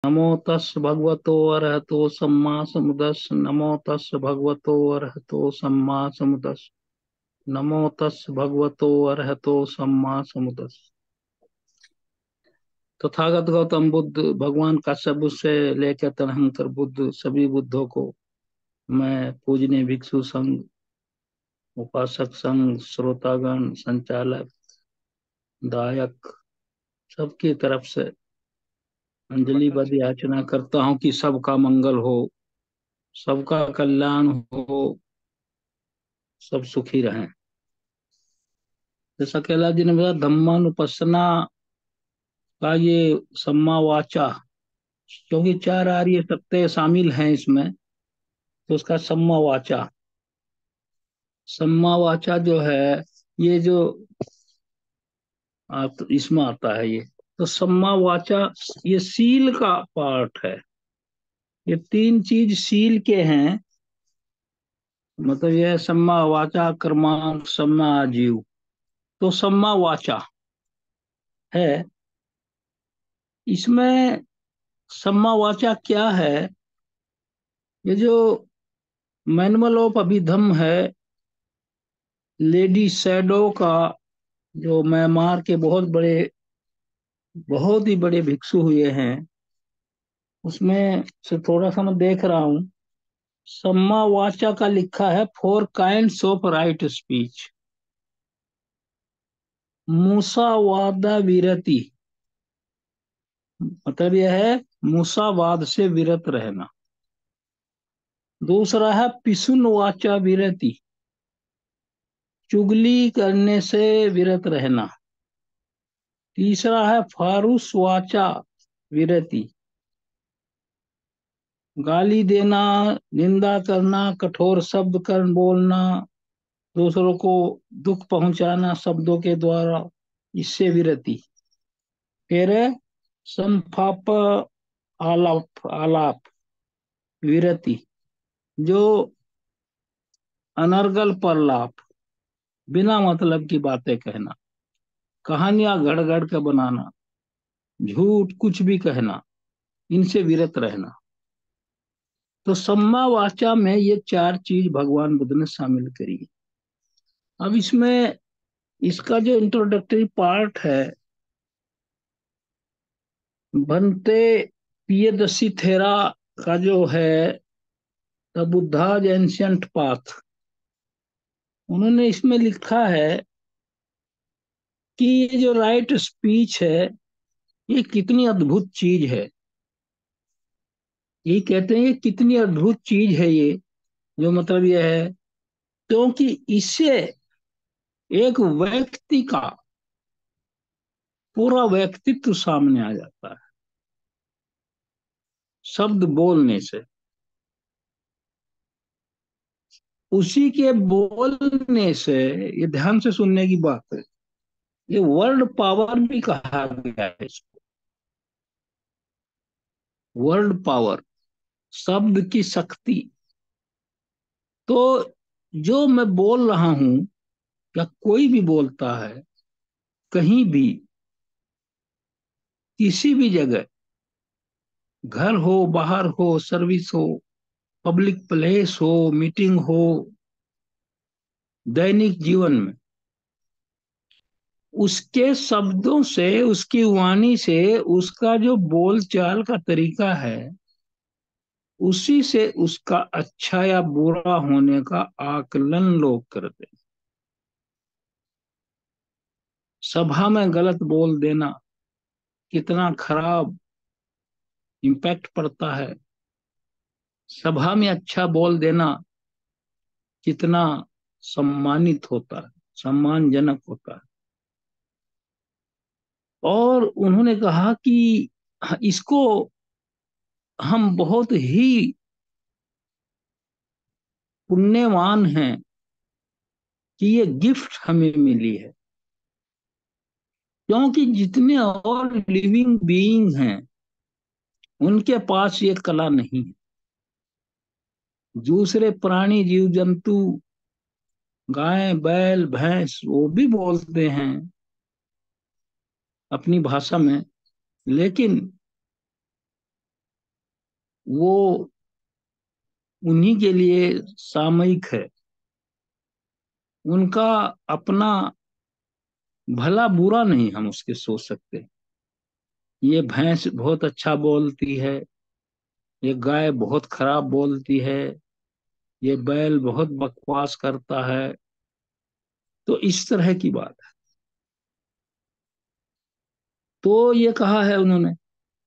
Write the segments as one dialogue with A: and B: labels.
A: नमो तस् भगवतो अरहतो सम्मा समुदस् नमो तस् भगवतो अरहतो सम्मा समुदस् नमो तस् भगवतो अरहतो सम्मा समुदस्। तथागत गौतम बुद्ध भगवान काश्यप से लेकर तदहंकर बुद्ध सभी बुद्धों को मैं पूजनीय भिक्षु संघ, उपासक संघ, श्रोतागण, संचालक, दायक सबकी तरफ से अंजलिबद्ध याचना करता हूँ कि सबका मंगल हो, सबका कल्याण हो, सब सुखी रहें। जैसा कैलाश जी ने बताया, धम्मानुपස්සना का ये सम्मा वाचा, क्योंकि चार आर्य सत्य शामिल हैं इसमें, तो उसका सम्मा वाचा जो है, ये जो तो इसमें आता है ये, तो सम्मा वाचा ये सील का पार्ट है। ये तीन चीज सील के हैं, मतलब ये है सम्मा वाचा कर्मांग सम्मा आजीव। तो सम्मा वाचा है इसमें। सम्मा वाचा क्या है? ये जो मैनुअल ऑफ अभिधम है, लेडी शैडो का, जो म्यांमार के बहुत ही बड़े भिक्षु हुए हैं, उसमें से थोड़ा सा मैं देख रहा हूँ। सम्मा वाचा का लिखा है four kinds of right speech. मूसावादा विरति, मतलब यह है मूसावाद से विरत रहना। दूसरा है पिसुन वाचा विरति, चुगली करने से विरत रहना। तीसरा है फारूस वाचा विरति, गाली देना, निंदा करना, कठोर शब्द कर बोलना, दूसरों को दुख पहुंचाना शब्दों के द्वारा, इससे विरति। फिर संफाप आलाप आलाप विरति, जो अनर्गल परलाप, बिना मतलब की बातें कहना, कहानियां गढ़ गढ़ के बनाना, झूठ कुछ भी कहना, इनसे विरत रहना। तो सम्मा वाचा में ये चार चीज भगवान बुद्ध ने शामिल करी है। अब इसमें इसका जो इंट्रोडक्टरी पार्ट है, बनते पियदसी थेरा का जो है, द बुद्धाज एंशियंट पाथ, उन्होंने इसमें लिखा है कि ये जो राइट स्पीच है, ये कितनी अद्भुत चीज है। ये कहते हैं ये कितनी अद्भुत चीज है ये, जो मतलब ये है, क्योंकि इससे एक व्यक्ति का पूरा व्यक्तित्व सामने आ जाता है शब्द बोलने से। उसी के बोलने से, ये ध्यान से सुनने की बात है, ये वर्ल्ड पावर भी कहा गया है इसको। वर्ल्ड पावर, शब्द की शक्ति। तो जो मैं बोल रहा हूं, या कोई भी बोलता है, कहीं भी, किसी भी जगह, घर हो, बाहर हो, सर्विस हो, पब्लिक प्लेस हो, मीटिंग हो, दैनिक जीवन में, उसके शब्दों से, उसकी वाणी से, उसका जो बोलचाल का तरीका है, उसी से उसका अच्छा या बुरा होने का आकलन लोग करते हैं। सभा में गलत बोल देना कितना खराब इम्पैक्ट पड़ता है, सभा में अच्छा बोल देना कितना सम्मानित होता है, सम्मानजनक होता है। और उन्होंने कहा कि इसको हम बहुत ही पुण्यवान हैं कि ये गिफ्ट हमें मिली है, क्योंकि जितने और लिविंग बीइंग हैं, उनके पास ये कला नहीं है। दूसरे प्राणी, जीव जंतु, गाय, बैल, भैंस, वो भी बोलते हैं अपनी भाषा में, लेकिन वो उन्हीं के लिए सामयिक है। उनका अपना भला बुरा नहीं हम उसके सोच सकते। ये भैंस बहुत अच्छा बोलती है, ये गाय बहुत खराब बोलती है, ये बैल बहुत बकवास करता है। तो इस तरह की बात है। तो ये कहा है उन्होंने,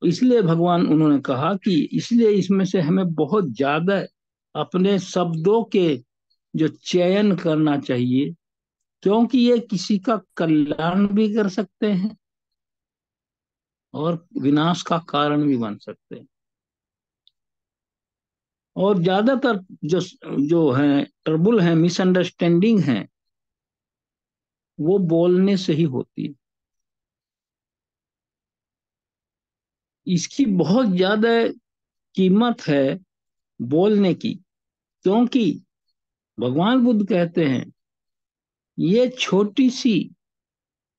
A: इसलिए भगवान उन्होंने कहा कि इसलिए इसमें से हमें बहुत ज्यादा अपने शब्दों के जो चयन करना चाहिए, क्योंकि ये किसी का कल्याण भी कर सकते हैं और विनाश का कारण भी बन सकते हैं। और ज्यादातर जो जो है ट्रबुल है, मिसअंडरस्टैंडिंग है, वो बोलने से ही होती है। इसकी बहुत ज्यादा कीमत है बोलने की, क्योंकि भगवान बुद्ध कहते हैं ये छोटी सी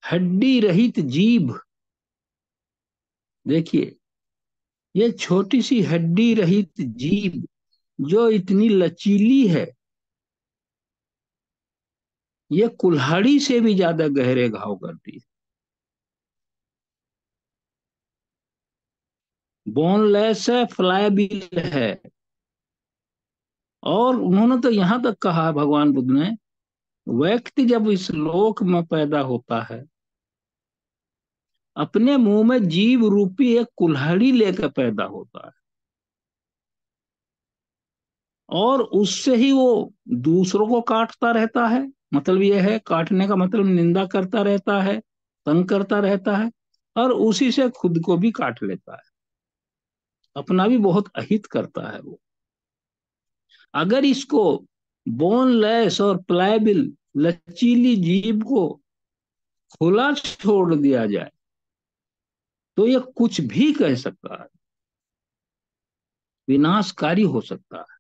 A: हड्डी रहित जीभ, देखिए, ये छोटी सी हड्डी रहित जीभ जो इतनी लचीली है, ये कुल्हाड़ी से भी ज्यादा गहरे घाव करती है। बोनलेस है, फ्लाईबल है। और उन्होंने तो यहां तक कहा, भगवान बुद्ध ने, व्यक्ति जब इस लोक में पैदा होता है, अपने मुंह में जीव रूपी एक कुल्हाड़ी लेकर पैदा होता है, और उससे ही वो दूसरों को काटता रहता है। मतलब ये है, काटने का मतलब निंदा करता रहता है, तंग करता रहता है, और उसी से खुद को भी काट लेता है, अपना भी बहुत अहित करता है वो। अगर इसको बोनलेस और प्लायबल लचीली जीभ को खुला छोड़ दिया जाए, तो ये कुछ भी कह सकता है, विनाशकारी हो सकता है।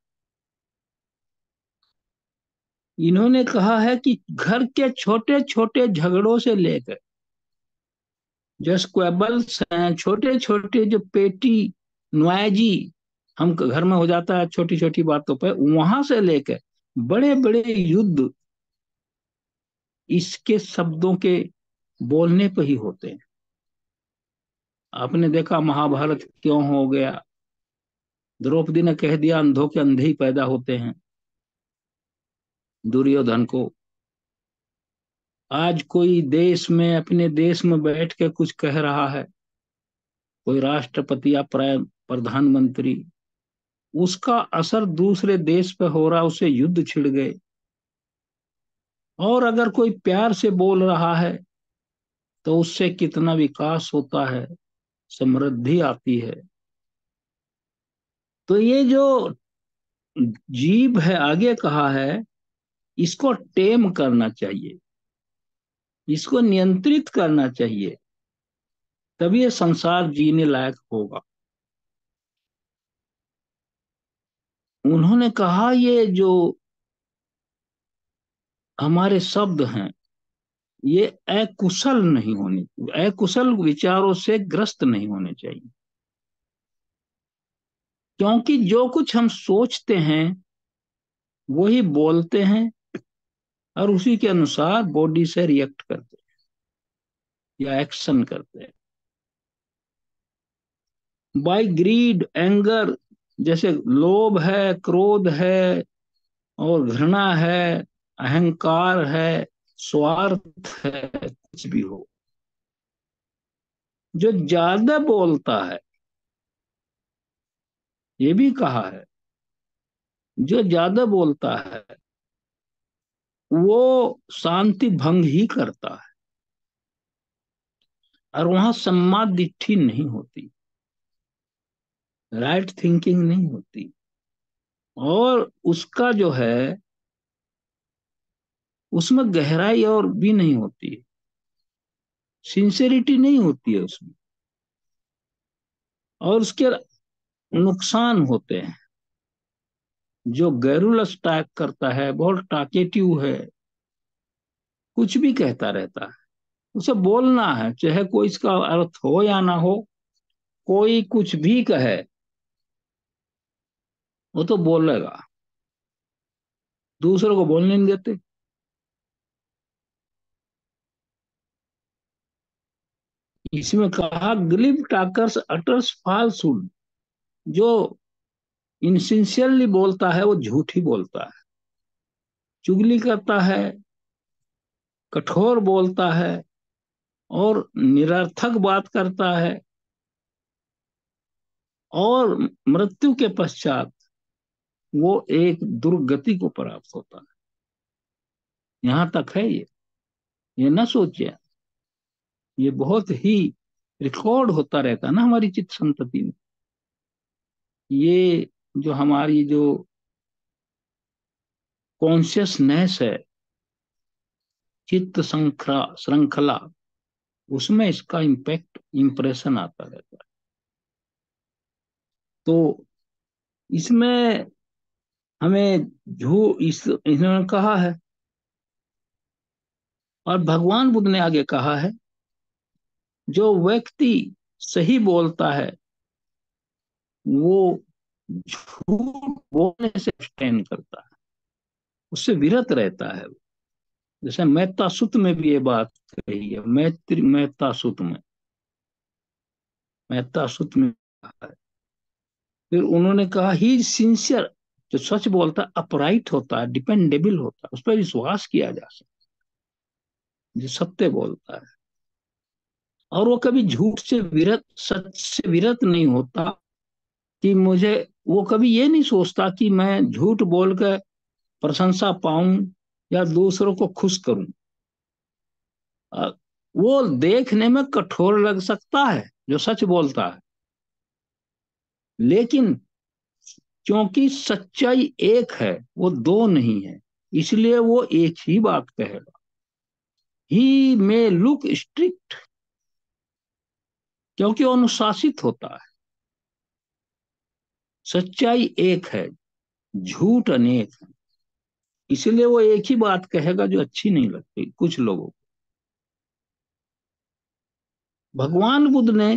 A: इन्होंने कहा है कि घर के छोटे छोटे झगड़ों से लेकर, जो स्क्वेबल्स हैं, छोटे छोटे जो पेटी नुआजी हम घर में हो जाता है छोटी छोटी बातों पर, वहां से लेकर बड़े बड़े युद्ध इसके शब्दों के बोलने पर ही होते हैं। आपने देखा महाभारत क्यों हो गया, द्रौपदी ने कह दिया अंधों के अंधे ही पैदा होते हैं, दुर्योधन को। आज कोई देश में, अपने देश में बैठ के कुछ कह रहा है, कोई राष्ट्रपति या प्रधानमंत्री, उसका असर दूसरे देश पे हो रहा, उसे युद्ध छिड़ गए। और अगर कोई प्यार से बोल रहा है, तो उससे कितना विकास होता है, समृद्धि आती है। तो ये जो जीव है, आगे कहा है, इसको टेम करना चाहिए, इसको नियंत्रित करना चाहिए, तभी ये संसार जीने लायक होगा। उन्होंने कहा ये जो हमारे शब्द हैं, ये अकुशल नहीं होने, अकुशल विचारों से ग्रस्त नहीं होने चाहिए, क्योंकि जो कुछ हम सोचते हैं वही बोलते हैं, और उसी के अनुसार बॉडी से रिएक्ट करते हैं या एक्शन करते हैं। बाय ग्रीड, एंगर, जैसे लोभ है, क्रोध है, और घृणा है, अहंकार है, स्वार्थ है, कुछ भी हो, जो ज्यादा बोलता है, ये भी कहा है, जो ज्यादा बोलता है वो शांति भंग ही करता है, और वहां सम्मादिठी नहीं होती, राइट थिंकिंग नहीं होती, और उसका जो है उसमें गहराई और भी नहीं होती है, सिंसेरिटी नहीं होती है उसमें, और उसके नुकसान होते हैं। जो गैरुलस टाइप करता है, बहुत टाकेटिव है, कुछ भी कहता रहता है, उसे बोलना है, चाहे कोई इसका अर्थ हो या ना हो, कोई कुछ भी कहे, वो तो बोलेगा, दूसरों को बोलने नहीं देते। इसमें कहा ग्लिब टाकर्स अटर्स फाल्सहुड, जो इनसिंसियरली बोलता है वो झूठ ही बोलता है, चुगली करता है, कठोर बोलता है और निरर्थक बात करता है, और मृत्यु के पश्चात वो एक दुर्गति को प्राप्त होता है। यहां तक है ये ना सोचिए, ये बहुत ही रिकॉर्ड होता रहता है ना हमारी चित्त संतति में। ये जो हमारी जो कॉन्शियसनेस है, चित्त श्रृंखला, उसमें इसका इम्पैक्ट इम्प्रेशन आता रहता है। तो इसमें हमें इन्होंने कहा है, और भगवान बुद्ध ने आगे कहा है, जो व्यक्ति सही बोलता है वो झूठ बोलने से abstain करता है, उससे विरत रहता है। जैसे मेहता सुत में भी ये बात कही है, मैत्री मेहता सुत में, मेहता सुत में कहा है। फिर उन्होंने कहा ही सिंसियर, जो सच बोलता है अपराइट होता है, डिपेंडेबल होता है, उस पर विश्वास किया जा सकता है, जो सत्य बोलता है, और वो कभी झूठ से विरत, सच से विरत नहीं होता। कि मुझे, वो कभी ये नहीं सोचता कि मैं झूठ बोल कर प्रशंसा पाऊं या दूसरों को खुश करूं। वो देखने में कठोर लग सकता है जो सच बोलता है, लेकिन क्योंकि सच्चाई एक है, वो दो नहीं है, इसलिए वो एक ही बात कहेगा। ही मे लुक स्ट्रिक्ट, क्योंकि वो अनुशासित होता है। सच्चाई एक है, झूठ अनेक है, इसलिए वो एक ही बात कहेगा जो अच्छी नहीं लगती कुछ लोगों को। भगवान बुद्ध ने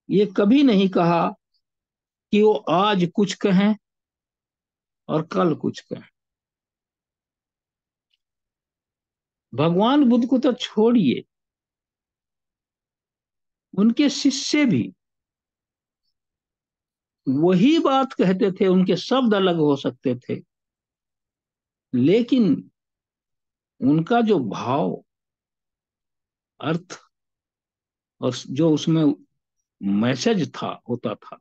A: ये कभी नहीं कहा कि वो आज कुछ कहें और कल कुछ कहें। भगवान बुद्ध को तो छोड़िए, उनके शिष्य भी वही बात कहते थे, उनके शब्द अलग हो सकते थे, लेकिन उनका जो भाव, अर्थ और जो उसमें मैसेज था, होता था,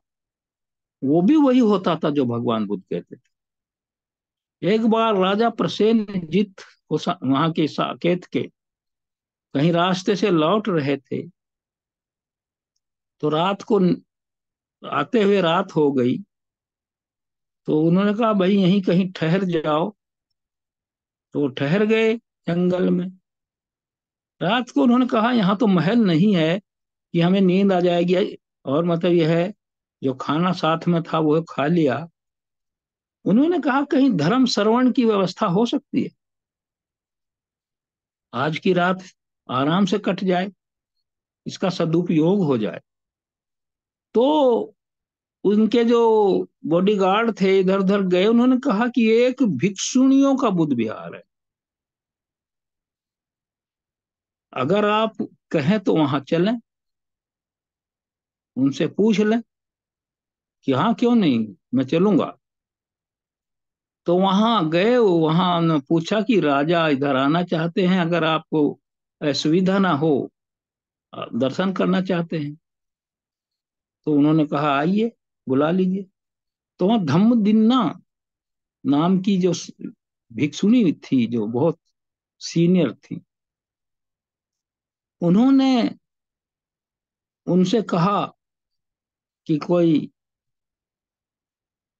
A: वो भी वही होता था जो भगवान बुद्ध कहते थे। एक बार राजा प्रसेनजीत को वहां के साकेत के कहीं रास्ते से लौट रहे थे, तो रात को आते हुए रात हो गई, तो उन्होंने कहा भाई यहीं कहीं ठहर जाओ। तो वो ठहर गए जंगल में। रात को उन्होंने कहा यहाँ तो महल नहीं है कि हमें नींद आ जाएगी, और मतलब यह है, जो खाना साथ में था वो खा लिया। उन्होंने कहा कहीं धर्म श्रवण की व्यवस्था हो सकती है, आज की रात आराम से कट जाए, इसका सदुपयोग हो जाए। तो उनके जो बॉडीगार्ड थे इधर उधर गए, उन्होंने कहा कि एक भिक्षुणियों का बुद्ध विहार है, अगर आप कहें तो वहां चलें, उनसे पूछ लें कि हाँ क्यों नहीं, मैं चलूंगा। तो वहां गए, वहां पूछा कि राजा इधर आना चाहते हैं, अगर आपको असुविधा ना हो, दर्शन करना चाहते हैं। तो उन्होंने कहा आइए, बुला लीजिए। तो वहां धम्मदिन्ना नाम की जो भिक्षुणी थी, जो बहुत सीनियर थी, उन्होंने उनसे कहा कि कोई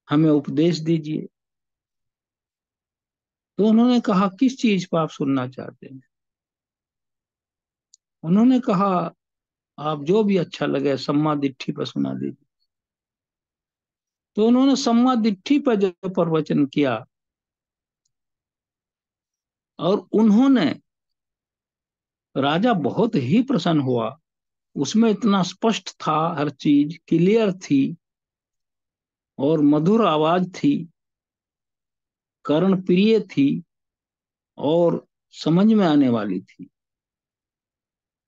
A: हमें उपदेश दीजिए। तो उन्होंने कहा किस चीज पर आप सुनना चाहते हैं। उन्होंने कहा आप जो भी अच्छा लगे, सम्मा दिट्ठी पर सुना दीजिए। तो उन्होंने सम्मा दिट्ठी पर जो प्रवचन किया, और उन्होंने, राजा बहुत ही प्रसन्न हुआ, उसमें इतना स्पष्ट था, हर चीज क्लियर थी और मधुर आवाज थी, कर्ण प्रिय थी और समझ में आने वाली थी।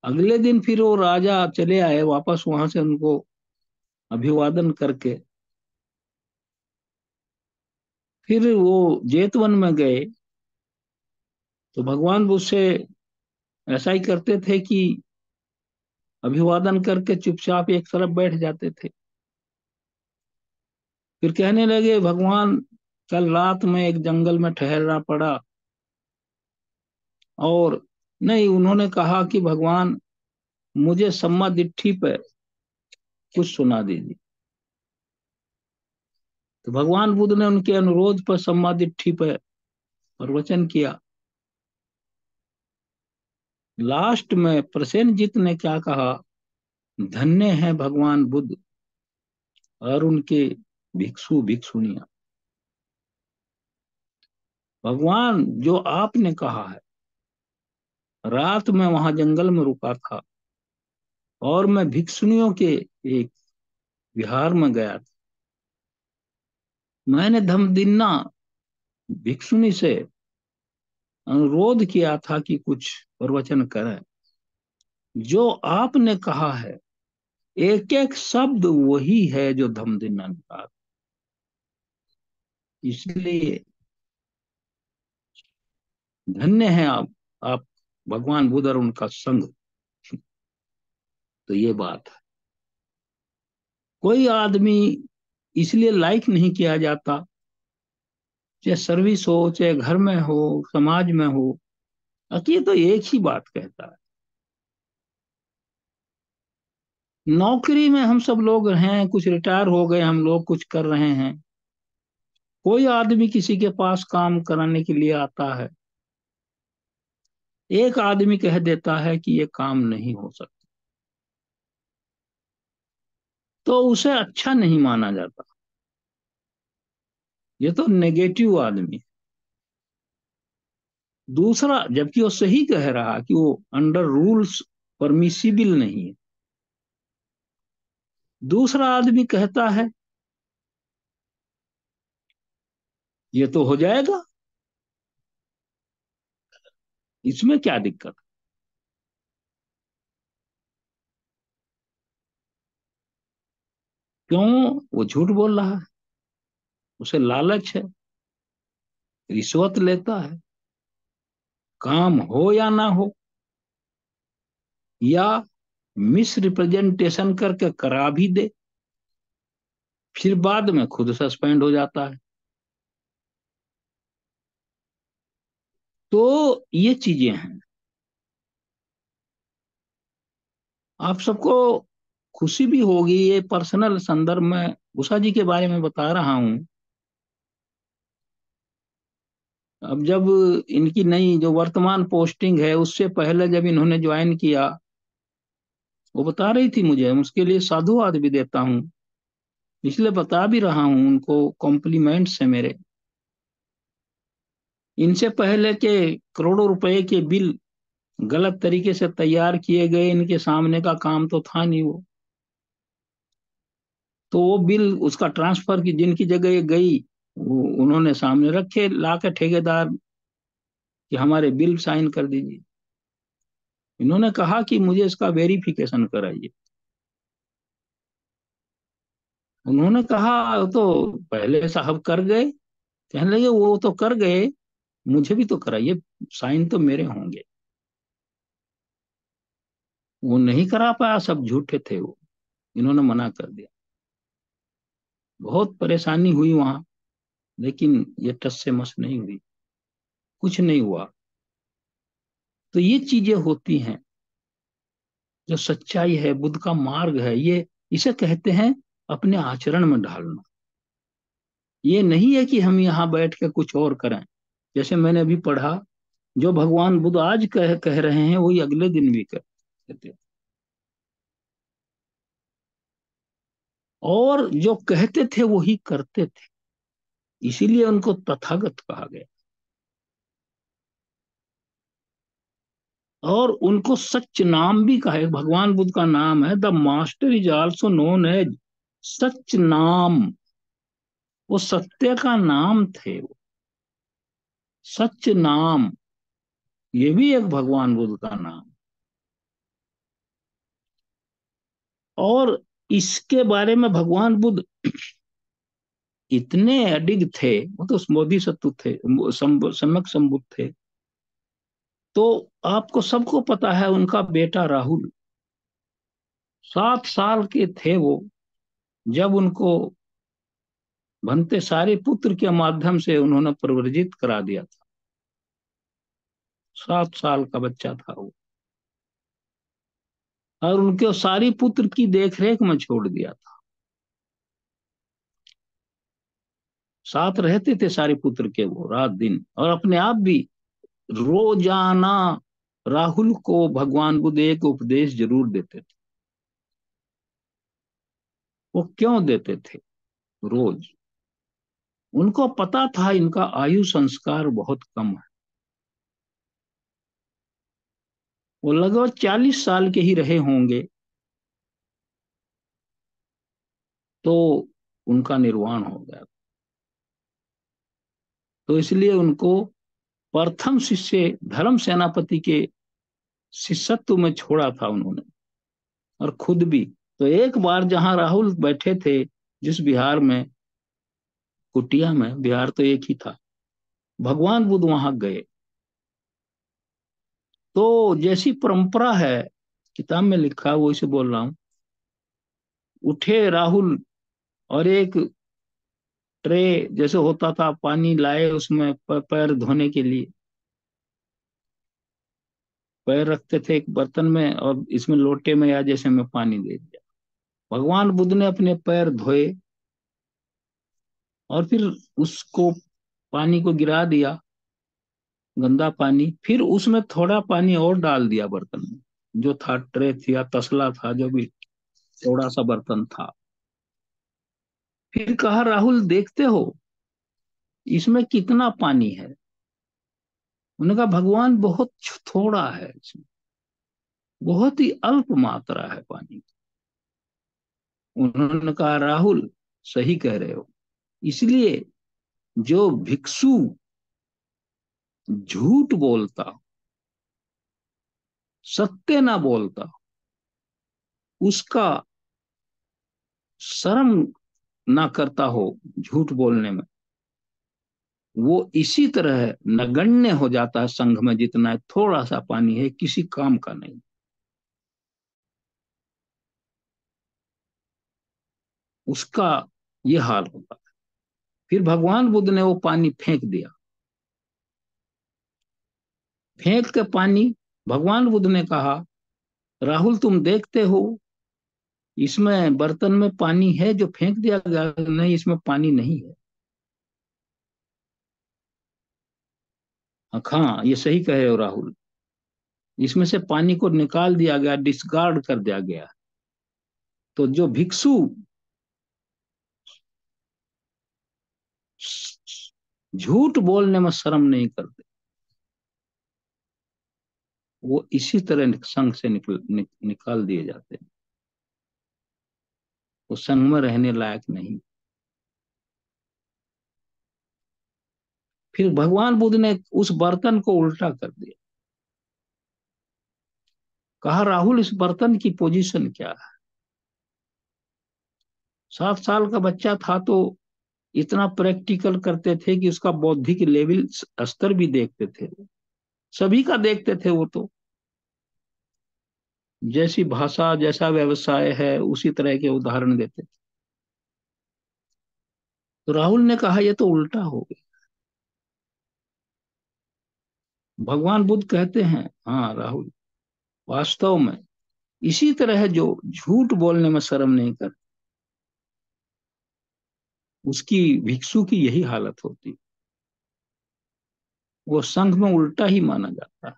A: अगले दिन फिर वो राजा चले आए वापस वहां से, उनको अभिवादन करके फिर वो जेतवन में गए। तो भगवान बुद्ध से ऐसा ही करते थे कि अभिवादन करके चुपचाप एक तरफ बैठ जाते थे। फिर कहने लगे, भगवान कल रात में एक जंगल में ठहरना पड़ा, और नहीं, उन्होंने कहा कि भगवान मुझे सम्मा दिट्ठी पे कुछ सुना दीजिए। तो भगवान बुद्ध ने उनके अनुरोध पर सम्मा दिट्ठी पे प्रवचन किया। लास्ट में प्रसेनजीत ने क्या कहा, धन्य है भगवान बुद्ध और उनके भिक्षु भिक्षुनियां। भगवान, जो आपने कहा है, रात में वहां जंगल में रुका था और मैं भिक्षुनियों के एक विहार में गया था। मैंने धमदिन्ना भिक्षुनी से अनुरोध किया था कि कुछ प्रवचन करें। जो आपने कहा है, एक एक शब्द वही है जो धमदिन्ना ने कहा। इसलिए धन्य है आप भगवान बुद्ध और उनका संग। तो ये बात है, कोई आदमी इसलिए लाइक नहीं किया जाता, चाहे सर्विस हो, चाहे घर में हो, समाज में हो, ये तो एक ही बात कहता है। नौकरी में हम सब लोग हैं, कुछ रिटायर हो गए, हम लोग कुछ कर रहे हैं। कोई आदमी किसी के पास काम कराने के लिए आता है, एक आदमी कह देता है कि ये काम नहीं हो सकता, तो उसे अच्छा नहीं माना जाता। ये तो नेगेटिव आदमी है। दूसरा, जबकि वो सही कह रहा कि वो अंडर रूल्स परमिसिबल नहीं है, दूसरा आदमी कहता है ये तो हो जाएगा, इसमें क्या दिक्कत। क्यों? वो झूठ बोल रहा है, उसे लालच है, रिश्वत लेता है, काम हो या ना हो, या मिस रिप्रेजेंटेशन करके करा भी दे, फिर बाद में खुद सस्पेंड हो जाता है। तो ये चीजें हैं। आप सबको खुशी भी होगी, ये पर्सनल संदर्भ में उषा जी के बारे में बता रहा हूं। अब जब इनकी नई जो वर्तमान पोस्टिंग है, उससे पहले जब इन्होंने ज्वाइन किया, वो बता रही थी मुझे, उसके लिए साधुवाद भी देता हूँ, इसलिए बता भी रहा हूँ, उनको कॉम्प्लीमेंट्स है मेरे। इनसे पहले के करोड़ों रुपए के बिल गलत तरीके से तैयार किए गए, इनके सामने का काम तो था नहीं वो। तो वो बिल, उसका ट्रांसफर की जिनकी जगह ये गई, वो उन्होंने सामने रखे ला के ठेकेदार कि हमारे बिल साइन कर दीजिए। इन्होंने कहा कि मुझे इसका वेरिफिकेशन कराइए। उन्होंने कहा तो पहले साहब कर गए। कहने लगे वो तो कर गए, मुझे भी तो कराइए, साइन तो मेरे होंगे। वो नहीं करा पाया, सब झूठे थे वो, इन्होंने मना कर दिया। बहुत परेशानी हुई वहां, लेकिन ये टस से मस नहीं हुई, कुछ नहीं हुआ। तो ये चीजें होती हैं, जो सच्चाई है, बुद्ध का मार्ग है, ये इसे कहते हैं अपने आचरण में ढालना। ये नहीं है कि हम यहाँ बैठ के कुछ और करें। जैसे मैंने अभी पढ़ा, जो भगवान बुद्ध आज कह रहे हैं, वही अगले दिन भी कहते हैं। और जो कहते थे वही करते थे, इसीलिए उनको तथागत कहा गया। और उनको सच नाम भी कहा है, भगवान बुद्ध का नाम है the master is also known as सच नाम। वो सत्य का नाम थे, वो सच नाम, ये भी एक भगवान बुद्ध का नाम। और इसके बारे में भगवान बुद्ध इतने अडिग थे, वो तो बोधिसत्व थे, सम्यक संबुद्ध थे। तो आपको सबको पता है उनका बेटा राहुल 7 साल के थे वो, जब उनको बनते सारे पुत्र के माध्यम से उन्होंने प्रवर्जित करा दिया था। 7 साल का बच्चा था वो, और उनके सारी पुत्र की देखरेख में छोड़ दिया था। साथ रहते थे सारे पुत्र के वो, रात दिन, और अपने आप भी रोजाना राहुल को भगवान बुद्ध एक उपदेश जरूर देते थे। वो क्यों देते थे? रोज उनको पता था इनका आयु संस्कार बहुत कम है। वो लगभग 40 साल के ही रहे होंगे, तो उनका निर्वाण हो गया। तो इसलिए उनको प्रथम शिष्य धर्म सेनापति के शिष्यत्व में छोड़ा था उन्होंने, और खुद भी। तो एक बार जहां राहुल बैठे थे, जिस बिहार में, कुटिया में, बिहार तो एक ही था, भगवान बुद्ध वहां गए। तो जैसी परंपरा है, किताब में लिखा, वो इसे बोल रहा हूं, उठे राहुल और एक ट्रे जैसे होता था, पानी लाए, उसमें पैर धोने के लिए पैर रखते थे एक बर्तन में, और इसमें लोटे में या जैसे में पानी दे दिया। भगवान बुद्ध ने अपने पैर धोए, और फिर उसको पानी को गिरा दिया, गंदा पानी, फिर उसमें थोड़ा पानी और डाल दिया बर्तन में, जो था ट्रे थी या तसला था, जो भी थोड़ा सा बर्तन था। फिर कहा, राहुल देखते हो इसमें कितना पानी है? उन्होंने कहा, भगवान बहुत थोड़ा है इसमें, बहुत ही अल्प मात्रा है पानी। उन्होंने कहा, राहुल सही कह रहे हो। इसलिए जो भिक्षु झूठ बोलता, सत्य ना बोलता, उसका शर्म ना करता हो झूठ बोलने में, वो इसी तरह नगण्य हो जाता है संघ में। जितना थोड़ा सा पानी है, किसी काम का नहीं, उसका ये हाल होता है। फिर भगवान बुद्ध ने वो पानी फेंक दिया। फेंक के पानी, भगवान बुद्ध ने कहा, राहुल तुम देखते हो इसमें बर्तन में पानी है जो फेंक दिया गया? नहीं, इसमें पानी नहीं है। हाँ, ये सही कहे हो राहुल, इसमें से पानी को निकाल दिया गया, डिस्कार्ड कर दिया गया। तो जो भिक्षु झूठ बोलने में शर्म नहीं करते, वो इसी तरह संघ से निकाल दिए जाते हैं। वो संघ में रहने लायक नहीं। फिर भगवान बुद्ध ने उस बर्तन को उल्टा कर दिया। कहा, राहुल इस बर्तन की पोजीशन क्या है? 7 साल का बच्चा था, तो इतना प्रैक्टिकल करते थे कि उसका बौद्धिक लेवल स्तर भी देखते थे, सभी का देखते थे वो तो। जैसी भाषा, जैसा व्यवसाय है, उसी तरह के उदाहरण देते थे। तो राहुल ने कहा, ये तो उल्टा हो गया। भगवान बुद्ध कहते हैं, हाँ राहुल, वास्तव में इसी तरह जो झूठ बोलने में शर्म नहीं कर, उसकी, भिक्षु की यही हालत होती, वो संघ में उल्टा ही माना जाता है।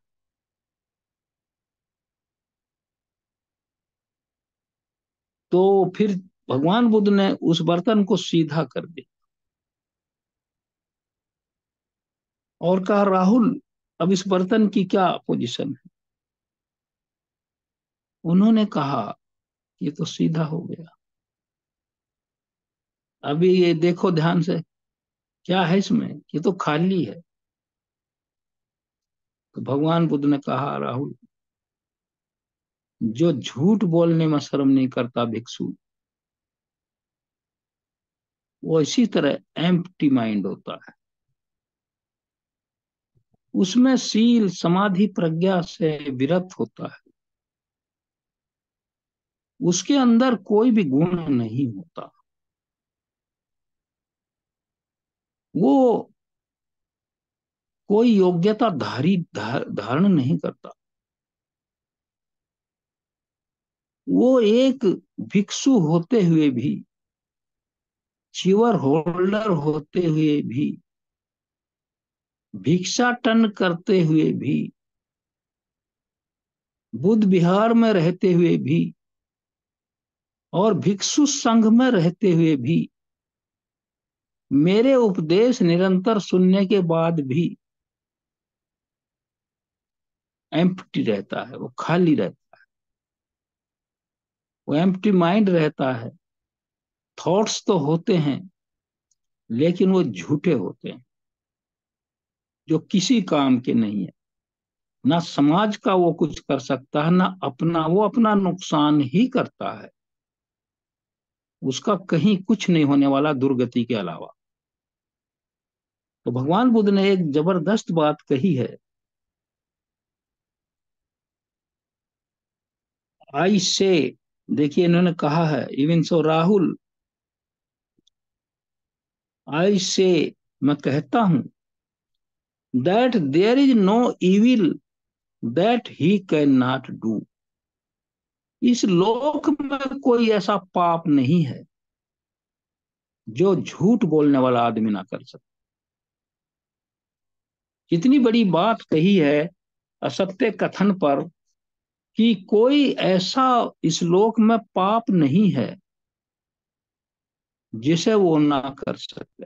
A: तो फिर भगवान बुद्ध ने उस बर्तन को सीधा कर दिया, और कहा, राहुल अब इस बर्तन की क्या पोजीशन है? उन्होंने कहा, ये तो सीधा हो गया। अभी ये देखो ध्यान से, क्या है इसमें, ये तो खाली है। तो भगवान बुद्ध ने कहा, राहुल, जो झूठ बोलने में शर्म नहीं करता भिक्षु, वो इसी तरह एम्प्टी माइंड होता है। उसमें शील समाधि प्रज्ञा से विरत होता है, उसके अंदर कोई भी गुण नहीं होता। वो कोई योग्यता धारण नहीं करता। वो एक भिक्षु होते हुए भी, चिवर होल्डर होते हुए भी, भिक्षाटन करते हुए भी, बुद्ध विहार में रहते हुए भी, और भिक्षु संघ में रहते हुए भी, मेरे उपदेश निरंतर सुनने के बाद भी एम्प्टी रहता है, वो खाली रहता है, वो एम्प्टी माइंड रहता है। थॉट्स तो होते हैं, लेकिन वो झूठे होते हैं, जो किसी काम के नहीं है। ना समाज का वो कुछ कर सकता है, ना अपना, वो अपना नुकसान ही करता है। उसका कहीं कुछ नहीं होने वाला दुर्गति के अलावा। तो भगवान बुद्ध ने एक जबरदस्त बात कही है, आई से, देखिए इन्होंने कहा है, इवन सो राहुल, आई से, मैं कहता हूं, that there is no evil that he can not do. इस लोक में कोई ऐसा पाप नहीं है जो झूठ बोलने वाला आदमी ना कर सके। कितनी बड़ी बात कही है असत्य कथन पर, कि कोई ऐसा इस लोक में पाप नहीं है जिसे वो ना कर सके।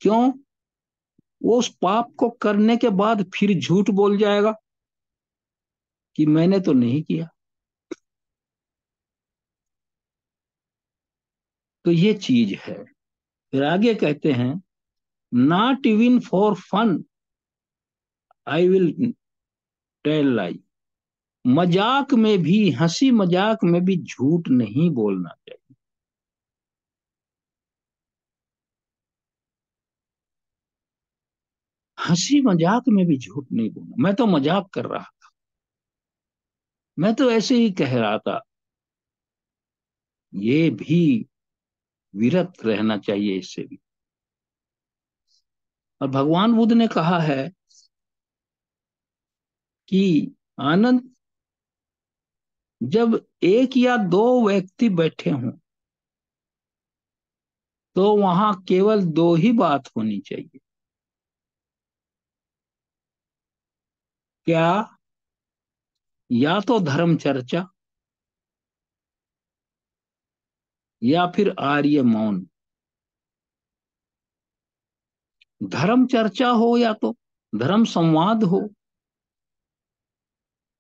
A: क्यों? वो उस पाप को करने के बाद फिर झूठ बोल जाएगा कि मैंने तो नहीं किया। तो ये चीज है। फिर आगे कहते हैं, not even for fun I will tell lie. मजाक में भी, हंसी मजाक में भी झूठ नहीं बोलना चाहिए। हंसी मजाक में भी झूठ नहीं बोलना। मैं तो मजाक कर रहा, मैं तो ऐसे ही कह रहा था। ये भी विरत रहना चाहिए इससे भी। और भगवान बुद्ध ने कहा है कि आनंद, जब एक या दो व्यक्ति बैठे हों तो वहां केवल दो ही बात होनी चाहिए। क्या? या तो धर्म चर्चा, या फिर आर्य मौन। धर्म चर्चा हो या तो धर्म संवाद हो,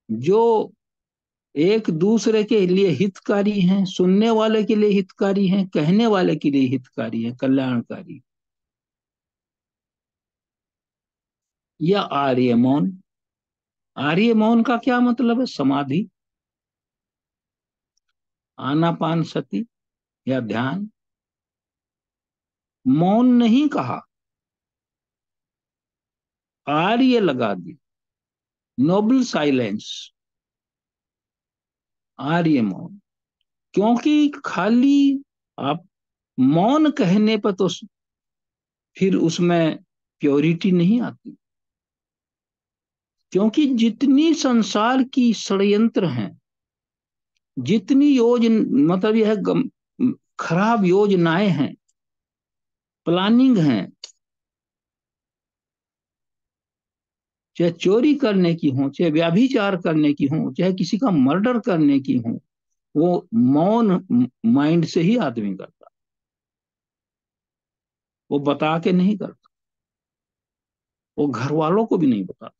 A: जो एक दूसरे के लिए हितकारी हैं, सुनने वाले के लिए हितकारी हैं, कहने वाले के लिए हितकारी हैं, कल्याणकारी। या आर्य मौन। आर्य मौन का क्या मतलब है? समाधि, आनापान सति या ध्यान। मौन नहीं कहा, आर्य लगा दी, नोबल साइलेंस, आर्य मौन। क्योंकि खाली आप मौन कहने पर तो फिर उसमें प्योरिटी नहीं आती। क्योंकि जितनी संसार की षड्यंत्र हैं, जितनी मतलब यह खराब योजनाएं हैं, प्लानिंग हैं, चाहे चोरी करने की हो, चाहे व्याभिचार करने की हो, चाहे किसी का मर्डर करने की हो, वो मौन माइंड से ही आदमी करता। वो बता के नहीं करता, वो घर वालों को भी नहीं बताता,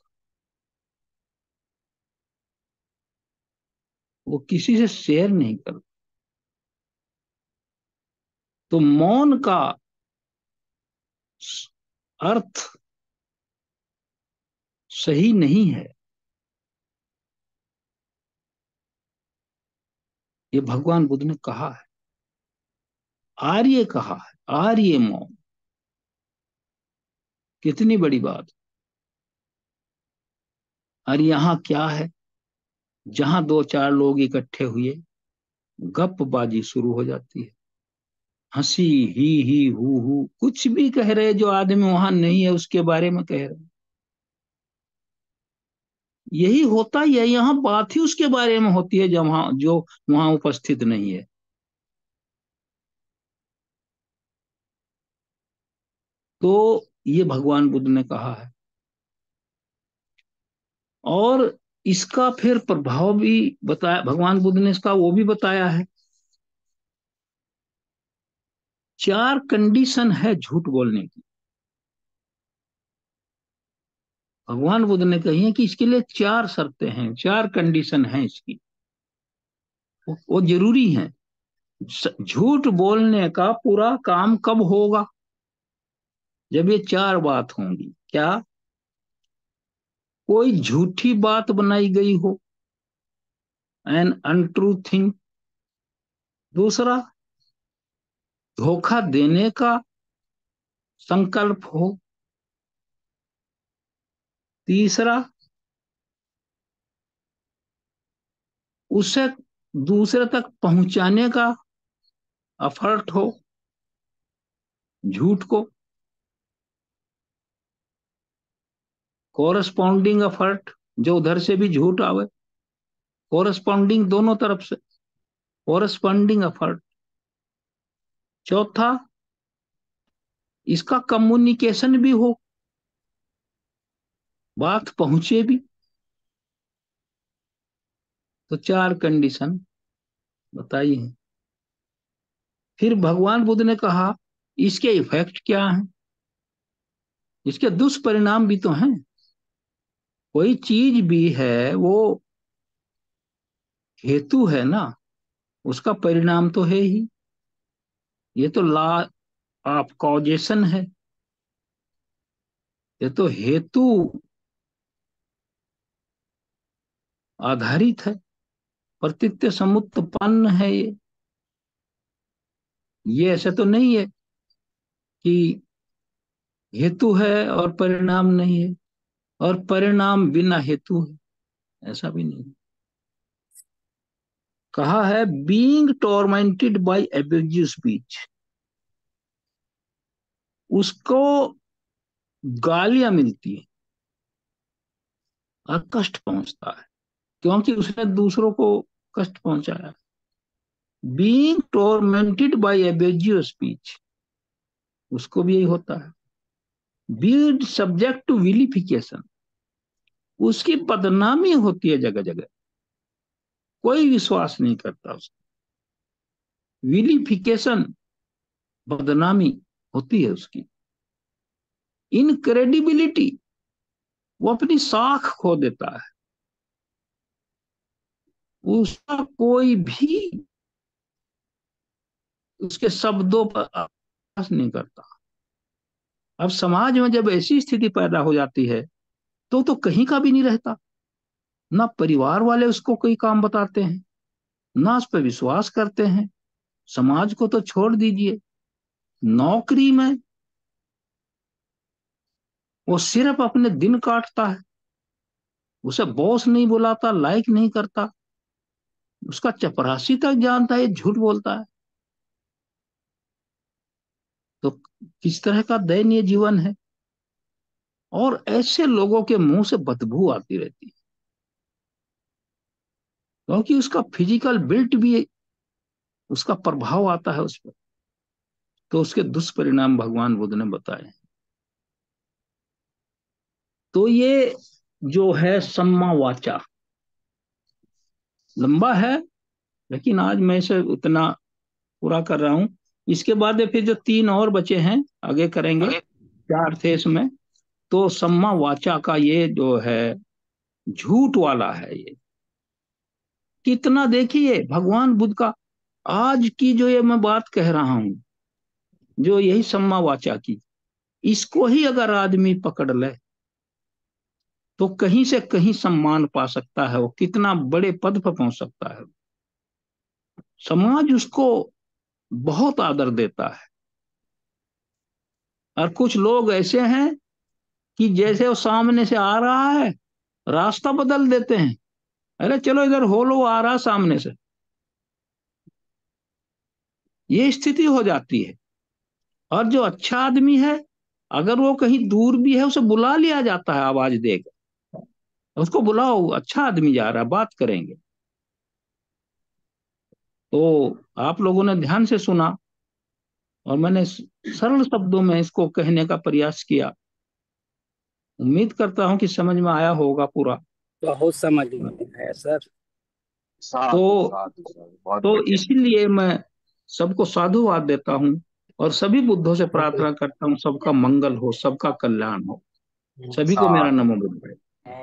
A: वो किसी से शेयर नहीं करता। तो मौन का अर्थ सही नहीं है, ये भगवान बुद्ध ने कहा है। आर्य कहा है, आर्य मौन, कितनी बड़ी बात। और यहाँ क्या है, जहां दो चार लोग इकट्ठे हुए, गपबाजी शुरू हो जाती है, हंसी, ही हु, कुछ भी कह रहे, जो आदमी वहां नहीं है उसके बारे में कह रहे। यही होता ही है, यहाँ बात ही उसके बारे में होती है जब वहां, जो वहां उपस्थित नहीं है। तो ये भगवान बुद्ध ने कहा है। और इसका फिर प्रभाव भी बताया भगवान बुद्ध ने, इसका वो भी बताया है। चार कंडीशन है झूठ बोलने की, भगवान बुद्ध ने कही है कि इसके लिए चार शर्तें हैं, चार कंडीशन हैं इसकी, वो जरूरी है। झूठ बोलने का पूरा काम कब होगा, जब ये चार बात होंगी। क्या, कोई झूठी बात बनाई गई हो, एन अनट्रू थिंग। दूसरा, धोखा देने का संकल्प हो। तीसरा, उसे दूसरे तक पहुंचाने का एफर्ट हो, झूठ को, कोरस्पॉन्डिंग एफर्ट, जो उधर से भी झूठ आवे, कोरस्पॉन्डिंग दोनों तरफ से, कोरस्पॉन्डिंग एफर्ट। चौथा, इसका कम्युनिकेशन भी हो, बात पहुंचे भी। तो चार कंडीशन बताई है। फिर भगवान बुद्ध ने कहा, इसके इफेक्ट क्या हैं, इसके दुष्परिणाम भी तो हैं। कोई चीज भी है, वो हेतु है ना, उसका परिणाम तो है ही। ये तो लॉ ऑफ कॉजेशन है, ये तो हेतु आधारित है, प्रतीत्य समुत्पन्न है ये ऐसे तो नहीं है कि हेतु है और परिणाम नहीं है, और परिणाम बिना हेतु है, ऐसा भी नहीं। कहा है, being tormented by abusive speech, उसको गालियां मिलती है और कष्ट पहुंचता है, क्योंकि उसने दूसरों को कष्ट पहुंचाया। Being tormented by abusive speech, उसको भी यही होता है। बीइंग सब्जेक्ट टू विलिफिकेशन, उसकी बदनामी होती है जगह जगह, कोई विश्वास नहीं करता उसको। विलिफिकेशन, बदनामी होती है उसकी। इनक्रेडिबिलिटी, वो अपनी साख खो देता है, उसका कोई भी उसके शब्दों पर विश्वास नहीं करता। अब समाज में जब ऐसी स्थिति पैदा हो जाती है, तो कहीं का भी नहीं रहता। ना परिवार वाले उसको कोई काम बताते हैं, ना उस पर विश्वास करते हैं। समाज को तो छोड़ दीजिए, नौकरी में वो सिर्फ अपने दिन काटता है, उसे बॉस नहीं बुलाता, लाइक नहीं करता, उसका चपरासी तक जानता है ये झूठ बोलता है। तो किस तरह का दयनीय जीवन है। और ऐसे लोगों के मुंह से बदबू आती रहती है, क्योंकि उसका फिजिकल बिल्ट भी, उसका प्रभाव आता है उस पर। तो उसके दुष्परिणाम भगवान बुद्ध ने बताए। तो ये जो है सम्मा वाचा, लंबा है, लेकिन आज मैं इसे उतना पूरा कर रहा हूं। इसके बाद फिर जो तीन और बचे हैं आगे करेंगे, चार थे इसमें। तो सम्मा वाचा का ये जो है झूठ वाला है, ये कितना देखिए भगवान बुद्ध का। आज की जो ये मैं बात कह रहा हूं, जो यही सम्मा वाचा की, इसको ही अगर आदमी पकड़ ले तो कहीं से कहीं सम्मान पा सकता है, वो कितना बड़े पद पर पहुंच सकता है। समाज उसको बहुत आदर देता है। और कुछ लोग ऐसे हैं कि जैसे वो सामने से आ रहा है, रास्ता बदल देते हैं, अरे चलो इधर हो लो, आ रहा सामने से, ये स्थिति हो जाती है। और जो अच्छा आदमी है, अगर वो कहीं दूर भी है, उसे बुला लिया जाता है आवाज देकर, उसको बुलाओ, अच्छा आदमी जा रहा है, बात करेंगे। तो आप लोगों ने ध्यान से सुना, और मैंने सरल शब्दों में इसको कहने का प्रयास किया। उम्मीद करता हूं कि समझ में आया होगा पूरा।
B: बहुत समझ में है सर।
C: साधु
A: तो
C: साधु साधु, बहुत
A: तो
C: बढ़िया।
A: इसीलिए मैं सबको साधुवाद देता हूँ, और सभी बुद्धों से प्रार्थना करता हूँ, सबका मंगल हो, सबका कल्याण हो। सभी को मेरा
C: साधु।
A: नमो बुद्ध।